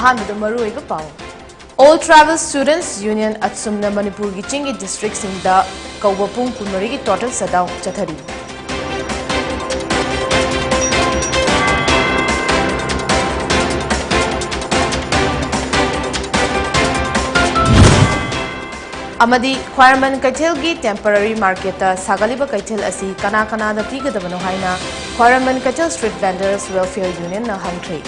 Ahamida Maruiba Pau. All Travel Students Union at Sumna Manipuri Chingi districts in the Kawapung Kunmarigi total Sadao Chathari. Amadi Khwairaman Kaithilgi temporary market Sagaliba Kaithil asi kana da pigadabano haina Khwairaman Kaithil Street Vendors Welfare Union na hangthri.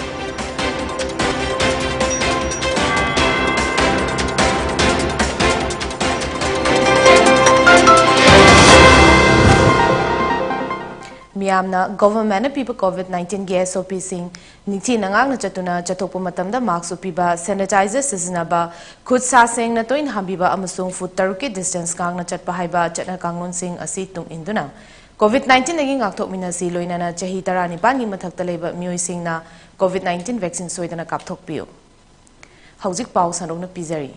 Miyamna government pipa COVID-19 ge SOP sing ningthi nangang na chatuna chatokpa matamda mask upiba sanitizer sizinaba khud sa seng na toin hambiba amasung foot taruki distance kang na chatpa haiba chatna kanglon sing asi tung induna COVID-19 naging ngakthok minasi loinana chahi 19 gi mathakta leba mioi sing na COVID-19 vaccine soidana kapthok piu hauzik pau sanok na pizari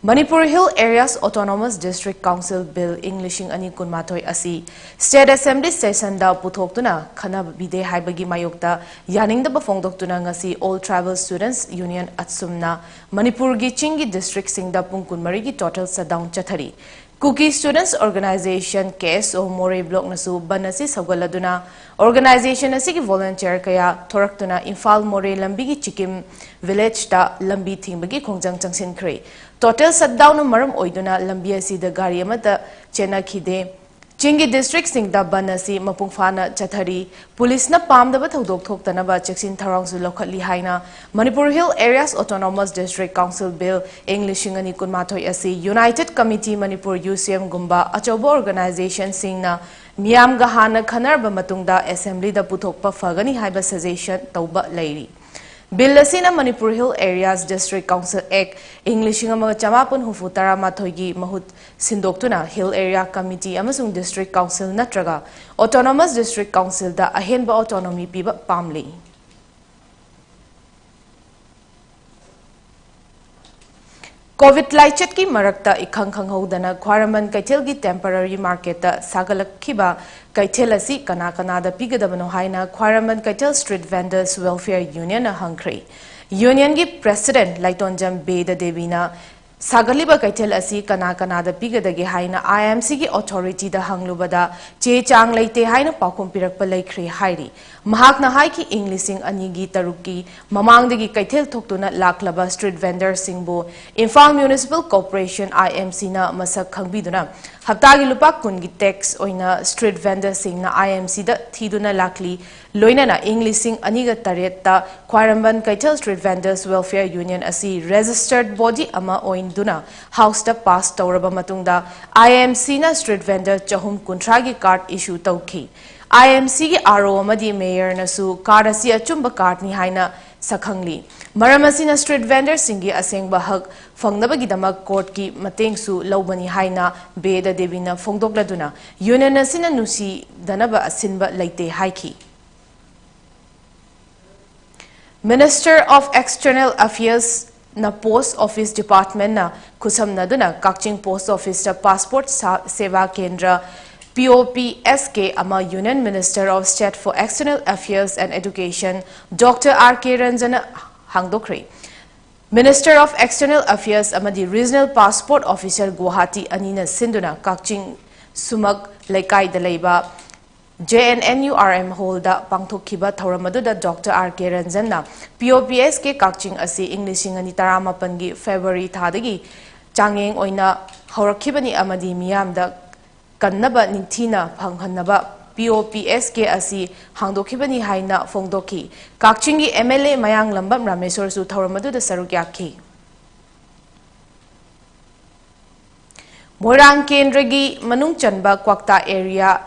Manipuri Hill Areas Autonomous District Council Bill Englishing ani kunmatoi asi State Assembly session da puthokuna khana bide haibagi mayokta yaning da bafongdoktuna ngasi All Tribal Students Union atsumna Manipur gi chingi district sing da pungkun marigi total sadown chathari Cookie Students Organization KSO More Block nasu banasi sawgaladuna organization asigi volunteer kaya thoraktuna Imphal More lambi gi chikim village da lambi thingbagi khongjang changsin khre Total shutdown maram oiduna lambi asida gari amata chena khide Chingi district sing da banasi mapungfana chathari police na pamdaba thodok thoktana ba cheksin tharang su lokhatli haina Manipur Hill Areas Autonomous District Council Bill Englishing ani kunmathoi asi United Committee Manipur UCM gumba achobo organization sing na miyam ga hana khanarba matungda assembly da puthokpa fagani haiba suggestion tauba lairi Bill asina Manipur Hill Areas District Council Act Englishing ama chamapun hufutara mathoigi mahut sindoktuna Hill Area Committee amasung District Council natraga Autonomous District Council da ahenba autonomy piba pamli COVID laichet ki marakta ikhang khanghodana Khwairaman Kaithil gi temporary market ta sagalakhiba Kaithil asi kana da pigadabano haina Khwairaman Kaithil Street Vendors Welfare Union na hangkhri Union gi President Laitonjam Beda Devina Sagaliba Kaithil asi kana da pigadage haina IMC gi authority da hanglubada che chang leite haina pakhum pirakpa laikhri hairi mahakna hai ki Englishing ani gi taruki mamangdagi Kaithil thoktuna laklaba street vendor singbo Imphal Municipal Corporation IMC na masak khangbiduna haptagi lupa kun gi tax oina street vendor sing na IMC da thiduna lakli loinana Englishing ani ga taretta Khwairaman Kaithil Street Vendors Welfare Union asi registered body ama oinduna house da pass tawraba matungda IMC na street vendor chahum kuntra gi card issue tawki IMC gi RO amadi mayor nasu card asi achumba card ni haina sakhangli maramasina street vendor singi asengba hak fangnabagidama court ki matengsu lawbani haina Beda Devina fongdokladuna union asina nusi danaba asinba laite haiki Minister of External Affairs na Post Office Department na kusamnaduna Kakching Post Office ta Passport Seva Kendra POPSK ama Union Minister of State for External Affairs and Education Dr. R.K. Ranjana hangdokre Minister of External Affairs amadi Regional Passport Officer Guwahati anina sinduna Kakching Sumak Laikai da leiba JNNURM holda pangthokhiba thauramadu Dr. R.K. Ranjana POPSK Kakching asi Englishing ani 18 gi February thadagi changeng oina haurakibani amadi miyamda kannaba ningthina phanghanaba POPSK asi hangdokhibani haina fongdokhi Kakching gi MLA Mayang Lambam Rameswar su thauramadu saruk yakhi Moirang Kendragi manung chanba Kwakta area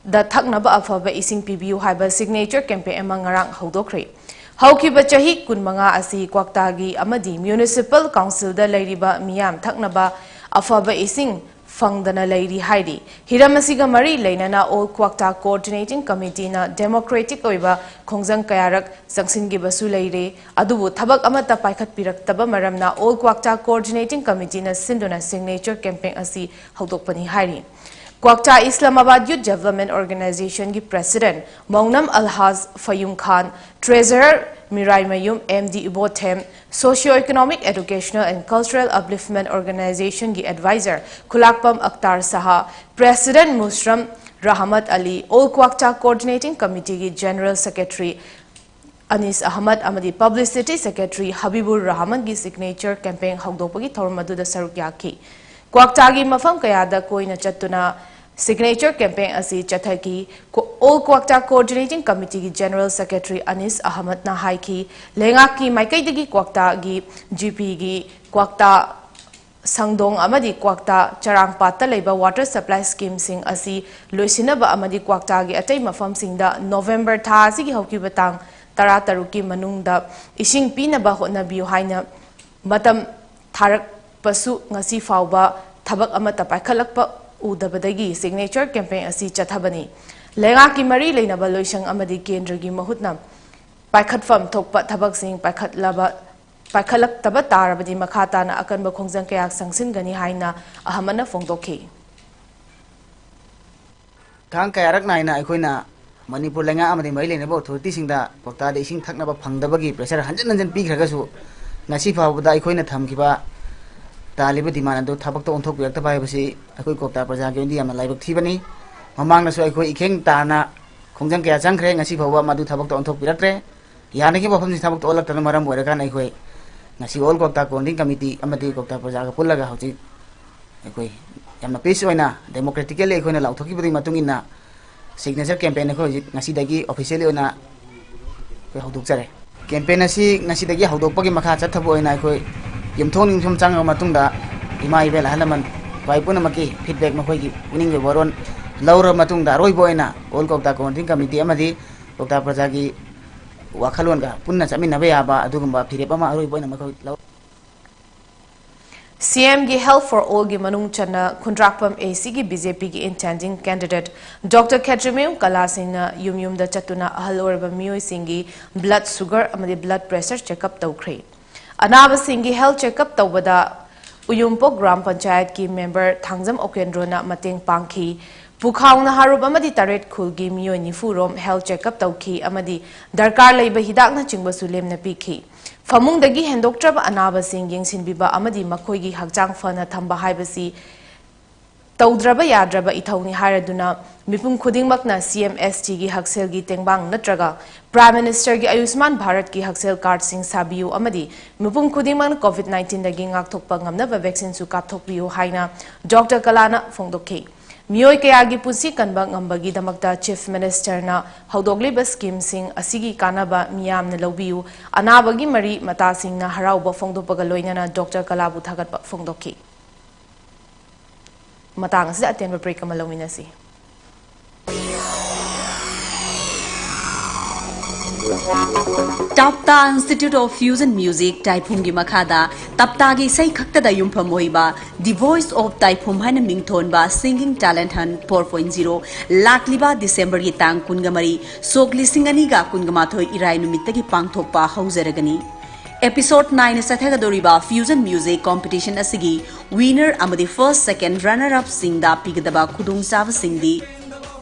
da thaknaba afaba ising PBU haiba signature campaign ama ngarang hodokre haukiba chahi kunmanga asi Kwaktagi amadi municipal council da leiriba miyam thaknaba afaba ising fangdana leiri hairi hiramasiga mari leinana all Kwakta coordinating committee na democratic oiba khongjang kayarak sangsingi basu leire adubu thabak amata paikhat piraktaba maramna all Kwakta coordinating committee na sinduna signature campaign asi hodokpani hairi Kwakta Islamabad Youth Development Organization की President Maunam Alhaz Fayum Khan, Treasurer Mirai Mayum MD Ibothem, Socio-Economic Educational and Cultural Upliftment Organization की Advisor Kulakpam Akhtar Saha, President Musram Rahmat Ali, All Kwakta Coordinating Committee की General Secretary Anis Ahmad Amadi, Publicity Secretary Habibur Rahman की Signature Campaign Hongdopagi Thormaduda Saruk Yaki. Kwakta की मफम कयादा कोई न चतुना Signature Campaign asi chathaki All Kwakta Coordinating Committee की General Secretary Anis Ahmad na haiki lenga ki maikai dagi Kwakta gi GP gi Kwakta Sangdong amadi Kwakta Charangpata leiba water supply scheme sing asi loisinaba amadi Kwakta gi atai mafam singda November tha asi gi hauki batang tara taruki manungda ising pinaba hotnabiu haina matam tharak pasu ngasi fauba thabak amata paikhalakpa udabadagi Signature Campaign asi chathabani lenga ki mari leinaba loisang amadi kendra gi mahutna paikhatfam thokpa thabak sing paikhalak taba tarabadi makhata na akanba khongjang kayak sangsin gani haina ahamana fongdokhi thang kayarak naina aikoina Manipur lenga amadi mai leinaba authority singda Kwakta de ising thaknaba phangdabagi pressure hanjan pikhagasu ngasi fawda aikoina thamkiba तालिब दिमान दो थबक तो ओंथोक बिरक्ता बायबसी अखोई कोक्ता प्रजा के India में लाइबक थीबनी ममांग नसो अखोई इखेंग ताना खोंजंग कया चंखरे ngasi फौवा मदु थबक तो ओंथोक बिरक्त्रे याने के बफम थबक तो ओलक तन मरम बोरका नै अखोई ngasi ऑल कोक्ता कोंडिंग कमिटी अमदि कोक्ता प्रजा का पुल्लगा हौजि अखोई यामना पीस ओइना डेमोक्रेटिकली अखोइना लाउथोकी बदि मतुंग इना सिग्नेचर कैंपेन अखोई ngasi दगी ऑफिशियली ओइना अखोई हौदोक जरे कैंपेन asi ngasi दगी हौदोकपगी मखा चथबो ओइना अखोई यमथों निमसम चांग मतुंगदा इमा इबेल हलमन वाइपुन मकी फीडबैक मखोई उनिंग बोरोन लौर मतुंगदा रोइबो ओइना ऑल कोक्ता कोंडिंग कमिटी अमदि कोक्ता प्रजा की वाखलोन का पुन्ना चमिनबे याबा अदुगुंबा फिरेप अमा रोइबो ओइना मखोई लौ CM की Health for All की मनुंग चन्ना खुंड्राकपम AC की BJP की intending candidate Dr. Khetrimiu Kala Singna yum da chatuna ahal orba mioi singi blood sugar amadi blood pressure checkup tawkhre Anaba Singhi health checkup tawbada Uyumpo Gram Panchayat ki member Thangjam Okendrona Mateng Pangki Pukhaung na harub amadi taret khulgi miyo nifurom health checkup tawki amadi darkar leiba hidak na chingba sulem na pikhi Famung dagi hendoktraba anaba sing yengsin biba amadi makhoi gi hakjang fana thamba haibasi Taudraba yadraba ithawni haraduna mipum khudingmakna CMST gi haksel gi tengbang natraga Prime Minister gi Ayushman Bharat gi haksel card sing sabiu amadi mipum khudingmakna COVID-19 dagi ngakthokpa ngamnaba vaccine su kapthokbiu haina Dr. Kalana fongdokhe Mioi kayagi punsi kanba ngambagi damakta Chief Minister na haudogliba scheme sing asigi kanaba miyam na lawbiu anabagi mari mata sing na harauba fongdopaga loinana Dr. Kalabu thagatpa fongdokhe matang asida atenba break amalawinasi Tapta Institute of Fusion Music Taiphumgi Makada Taptagi Sai Khaktada Yumpam Moiba The Voice of Taiphum Hana Mingthonba Singing Talent Hunt 4.0 Lakliba December Yitang Kungamari Sogli Singaniga Kungamathoi Irai Numitagi Pangthokpa Hauzaragani Episode 9 Sathagadoriba Fusion Music Competition Asigi Winner Amadi First Second Runner Up Singda Pigadaba Kudung Sava Singdi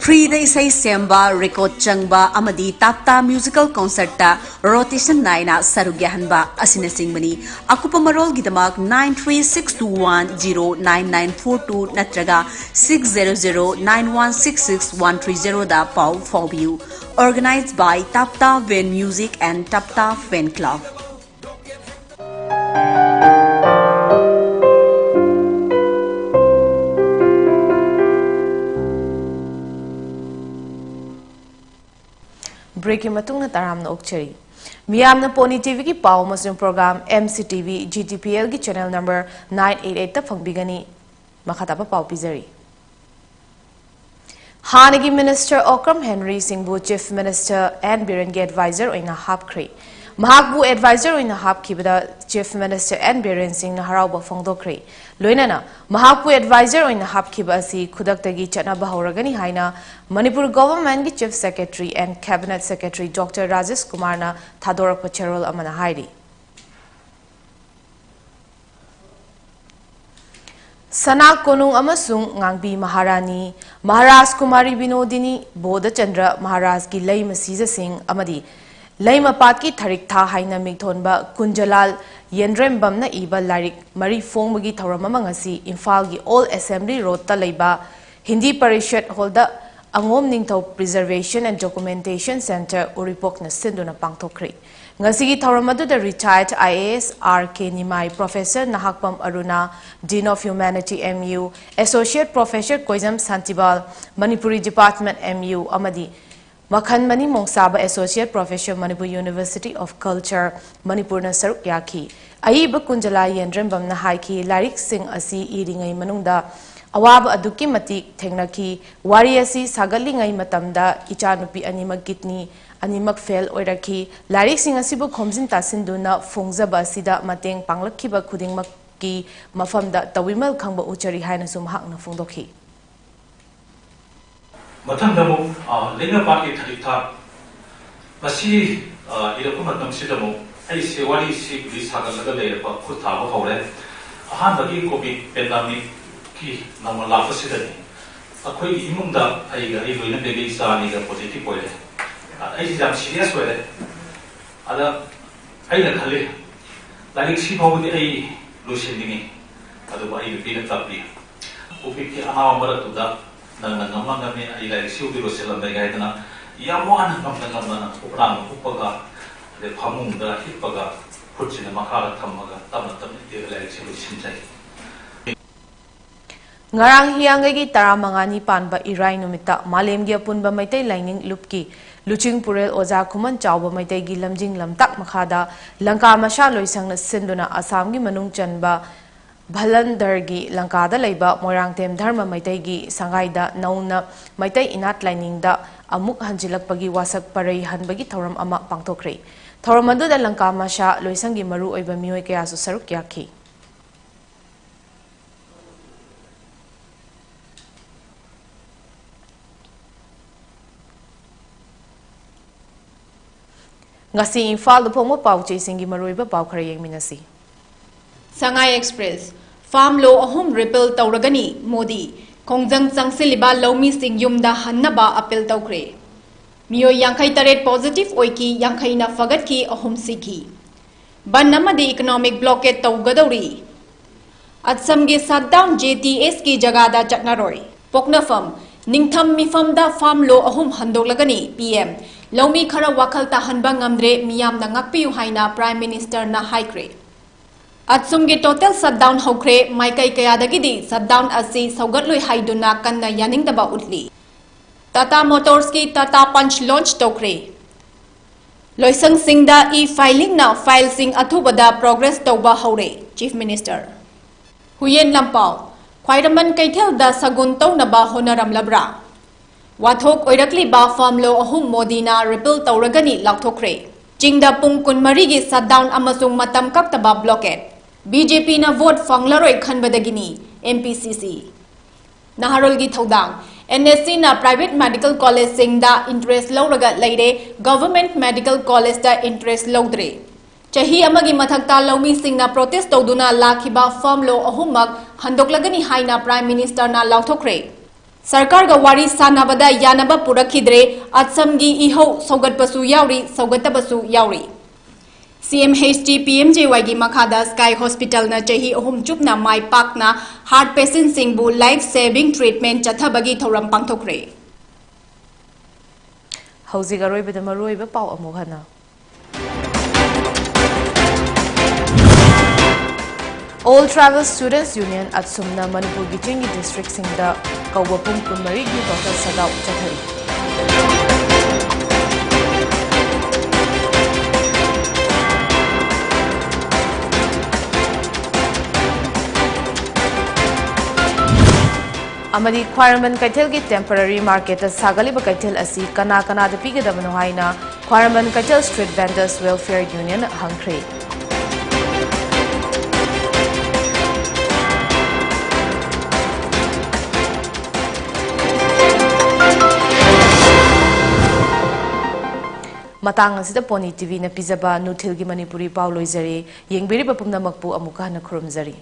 Free the Isai Semba Record Changba Amadi Tapta Musical Concert Ta Rotation 9 Sarugyahanba Asina Singmani Akupa Marol Gidamak 93621099942 Natraga 6009166 Da Pau Fobu Organized by Tapta Ven Music and Tapta Fan Club Breaking matungna taramna okcheri Miyamna PONYTV ki pau masung program MCTV GTPL ki channel number 988 ta fangbigani makhatapa pau pizari Hanagi Minister Okram Henry Singbu Chief Minister and Birengi Advisor oina hapkri Mahakbu Advisor oina hapkibada Chief Minister and Biren Singh na harauba fongdokri Loinana Mahakbu Advisor oina hapkiba asi khudaktagi chanaba hauragani haina Manipur Government ki Chief Secretary and Cabinet Secretary Dr. Rajesh Kumar na Thadorak Pacharol amana hairi Sana Konung amasung ngangbi Maharani Maharaj Kumari Binodini Bodha Chandra Maharaj ki lay masisa sing amadi lay mapat ki tharik tha haina migthonba Kunjalal Yendrembam na iba larik mari fong magi thawramama ngasi Imphal gi All Assembly Road ta leiba Hindi Parishad Holda Angom Ningthau Preservation and Documentation Center Uripok na sinduna pangthokri Ngasigi Tauramadu the retired IAS R.K. Nimai Professor Nahakpam Aruna, Dean of Humanity MU, Associate Professor Koizam Santibal, Manipuri Department MU, Amadi, Makhan Mani Mongsaba Associate Professor Manipur University of Culture, Manipur na Saruk Yaki, Aiba Kunjala Yendrembam na Haiki, Larik Singh Asi Iringai Manungda, Awab Aduki Matik Tengnaki, Wariasi Sagalingai Matamda, Ichanupi Animag Gitni, Animak fail oiraki larik sing asibu khomjin tasinduna phongjaba asida mateng panglakhiba khudingmakki mafamda tawimal khangba uchari haina sum hakna phongdokhi mathangdamu lenga party tharikha masi irapu matam sidamu ai se wari si police hagalaga leirapa khutha ba hore ahan bagi covid pandemic ki namala fasidani akhoi imungda ai ga ai loina bebe sa ni ga positive oire I am serious with it. Other I Kali like she probably a Lucian, otherwise you feel a copy. Upiki Amara to that, Nanamangami, I like Silvio Sella Megaidana, Yaman, Namana, Upran, Upaga, the Pamum, the Hipaga, puts in the Makara Tamaga, Tamatam, the election. Ngarang hiangagi taramangani panba irai numita malemgi apunba maitai lining lupki luching purel oza kuman chawba maitai gi lamjing lamtak makhada langka masha loisangna sinduna asam gi manung chanba bhalandargi langka da leiba moirangtem dharma maitai gi sangaida nauna maitai inat lining da amuk hanjilakpagi wasak parai hanbagi thoram ama pangthokre thoram adu da langka masha loisangi maru oiba mioi kaya su saruk yakhi Ngasi Imphal Pongmo Pau Chasing Maruiba Pau Karayang Minasi. Sangai Express Farm Law Ahum Ripple Tauragani Modi Kongjang Sangsiliba Lomi Sing Yumda Hannaba Apel Taukre Mio Yankai Taret Positive Oiki Yankaina Fagatki Ahum Siki Banama the Economic Blockade Taugadori At Samge Saddown JTS Ki Jagada Chatnaroi Pokna Farm Ningtham Mifamda Farm Law Ahum Handolagani PM Lomi Khara Wakal Tahanba Ngamdre Miyam na Ngakpiu Haina Prime Minister na Haikre. At sumge total shutdown hokre Maikai Kayadagidi shutdown asi Saugatlui Haiduna Kanna Yaning Daba Utli. Tata Motors ki Tata Punch launch tokre. Loisang Singda e-filing na file sing athubada progress tauba haure Chief Minister. Huyen Lampau Khwairaman Kaithel da Sagun Tau Naba Honaram Labra. Wathok oirakli ba farm law ahum modina repeal tauragani lakthokre Jingda pung kun marigi shutdown amasung matam kaktaba blockade BJP na vote fanglaroi khanbadagini MPCC Naharol gi thodang NSC na private medical college singda interest lawraga leire government medical college da interest lawdre chahi amagi mathakta lawmi singna protest tawduna lakhiba farm law ahumak handoklagani haina prime minister na lakthokre Sarkar ga wari sanabada yanaba purakidre atsamgi iho sogat pasu yauri sogata pasu yauri CMHT PMJY gi makhada Sky Hospital na chahi ahum chupna mai pakna heart patient singbu life saving treatment chathabagi thoram pangthokre Hauzi garoi beda maroi ba pau amuhana All Travel Students Union at Sumna Manipur Gichingi District Singda Kawapung Kunmari gi Dr. Sadau Chathari. Amadi Khwairaman Kaithel gi temporary market Sagali Kaithel asi kana da pigadabano haina Khwairaman Kaithel Street Vendors Welfare Union hangkre. Matang asida PONYTV na pizaba nuthilgi Manipuri Pauloi Zari yengbiri bapumna makpu amuka na khurumzari